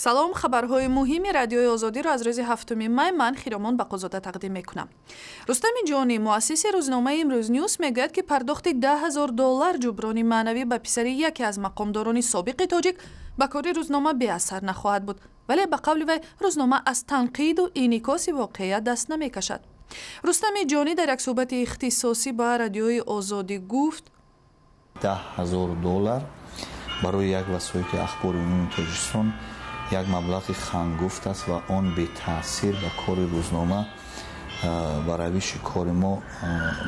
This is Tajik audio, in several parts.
салом, хабарҳои муҳими радиои озодиро аз рӯзи 7 май ман Хиромон Бақозода тақдим мекунам. Рустами ҷонӣ, муассиси рӯзномаи Имрӯз Нюс мегӯяд, ки пардохти $10,000 ҷуброни маънавӣ ба писари яке аз мақомдорони собиқи тоҷик ба кори рӯзнома беасар нахоҳад буд. вале ба қавли вай рӯзнома аз танқиду инъикоси воқеият даст намекашад. Рустами ҷонӣ дар як суҳбати ихтисосӣ ба радиои озодӣ гуфт: $10,000 барои як васоити ахбори Тоҷикистон як маблағи хангуфт аст ва он бетаъсир ба кори рӯзнома ва равиши кори мо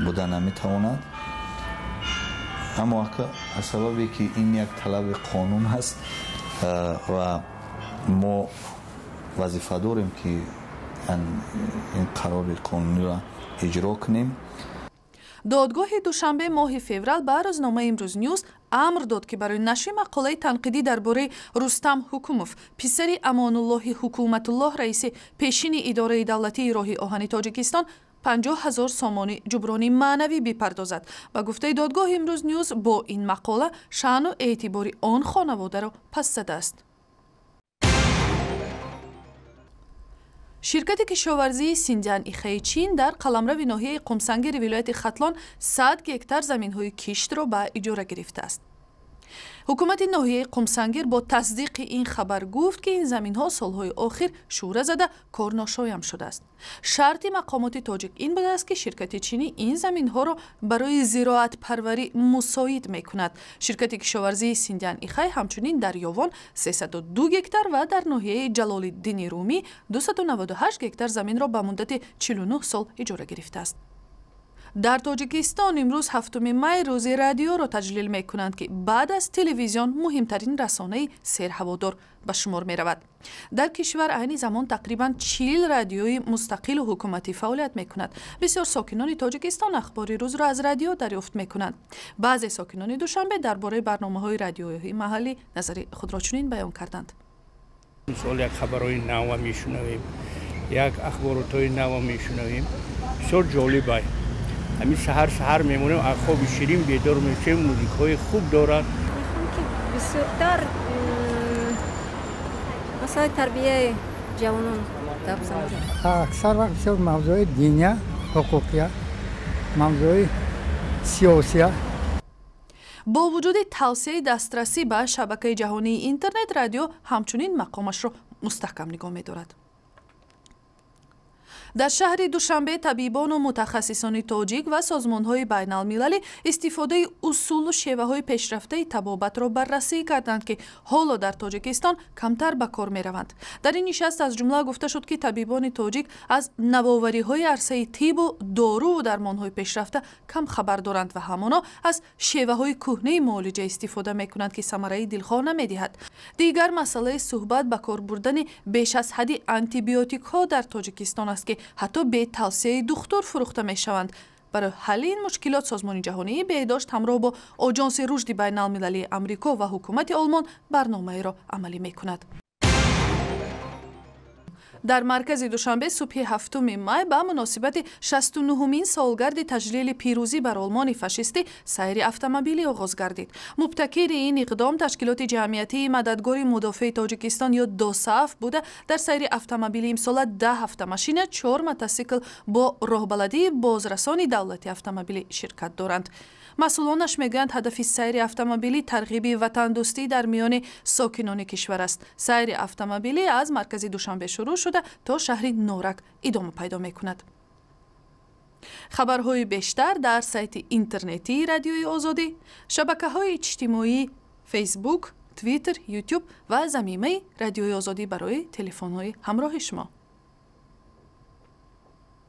буда наметавонад. аммо аз сабабе ки ин як талаби қонун аст ва мо вазифа дорем ки ин қарори қонуниро иҷро кунем. додгоҳи душанбе моҳи феврал ба рӯзномаи Имрӯз Нюс амр дод, ки барои нашри мақолаи танқидӣ дар бораи Рустам Ҳукумов, писари Амонуллоҳи Ҳукуматуллоҳ, раиси пешини идораи давлатии роҳи оҳани Тоҷикистон, 50,000 сомони ҷуброни маънавӣ бипардозад. Ба гуфтаи додгоҳи Имрӯз Нюс, бо ин мақола шаъну эътибори он хонаводаро пас задааст. ширкати кишоварзии Синдиан-Ихаи Чин дар қаламрави ноҳияи Қумсангири вилояти Хатлон 100 гектар заминҳои киштро ба иҷора гирифтааст. ҳукумати ноҳияи Қумсангир бо тасдиқи ин хабар гуфт, ки ин заминҳо солҳои охир шӯъра зада корношоям шудааст. шарти мақомоти тоҷик ин будааст, ки ширкати чинӣ ин заминҳоро барои зироатпарварӣ мусоид мекунад. ширкати кишоварзии Синдиан-Ихай ҳамчунин дар Ёвон 302 гектар ва дар ноҳияи Ҷалолиддини Румӣ 298 гектар заминро ба муддати 49 сол иҷора гирифтааст. дар Тоҷикистон имрӯз 7 май рӯзи радиоро таҷлил мекунанд, ки баъд аз телевизион муҳимтарин расонаи серҳаводор ба шумор меравад. дар кишвар айни замон тақрибан 40 радиои мустақилу ҳукуматӣ фаъолият мекунад. бисёр сокинони Тоҷикистон ахбори рӯзро аз радио дарёфт мекунанд. баъзе сокинони Душанбе дар бораи барномаҳои радиоии маҳаллӣ назари худро чунин баён карданд. мисол як хабарҳои нав мешунавем, як ахборотҳои нав мешунавем. бисёр ҷолибай. ҳамин саҳар мемонем, аз хоби ширин бедор мешавем, музикаҳои хуб дорад. бисёртар масъалаи тарбияи ҷавонон гап замонем. аксар вақт бисёр мавзӯи диния, ҳуқуқия, мавзӯи сиёсия. бо вуҷуди тавсеяи дастрасӣ ба шабакаи ҷаҳонии интернет, радио ҳамчунин мақомашро мустаҳкам нигоҳ медорад. дар шаҳри Душанбе табибону мутахассисони тоҷик ва созмонҳои байналмилалӣ истифодаи усулу шеваҳои пешрафтаи табобатро баррасӣ карданд, ки ҳоло дар Тоҷикистон камтар ба кор мераванд. дар ин нишаст аз ҷумла гуфта шуд, ки табибони тоҷик аз навовариҳои арсаи тибу доруву дармонҳои пешрафта кам хабар доранд ва ҳамоно аз шеваҳои кӯҳнаи муолиҷа истифода мекунанд, ки самараи дилхоҳ намедиҳад. дигар масъалаи суҳбат ба кор бурдани беш аз ҳадди антибиотикҳо дар Тоҷикистон аст, ки ҳатто бе тавсияи духтур фурӯхта мешаванд. барои ҳалли ин мушкилот созмони ҷаҳонии беҳдошт ҳамроҳ бо оҷонси рушди байналмилалии Амрико ва ҳукумати Олмон барномаеро амалӣ мекунад. дар маркази Душанбе субҳи 7 май ба муносибати 69-мин солгарди таҷлили пирӯзӣ бар олмони фашистӣ сайри автомобилӣ оғоз гардид. мубтакири ин иқдом ташкилоти ҷамъиятии мададгори мудофиаи Тоҷикистон ё досаф буда дар сайри автомобилӣ имсола 10 автомашина, 4 мотосикл бо роҳбаладии бозрасони давлати автомобилӣ ширкат доранд. масъулонаш мегӯянд, ҳадафи сайри автомобилӣ тарғиби ватандӯстӣ дар миёни сокинони кишвар аст. сайри автомобилӣ аз маркази Душанбе шурӯъ шуда то шаҳри Норак идома пайдо мекунад. хабарҳои бештар дар сайти интернетии радиои озодӣ, шабакаҳои иҷтимоӣ фейсбук, твиттер, ютуб ва замимаи радиои озодӣ барои телефонҳои ҳамроҳи шумо.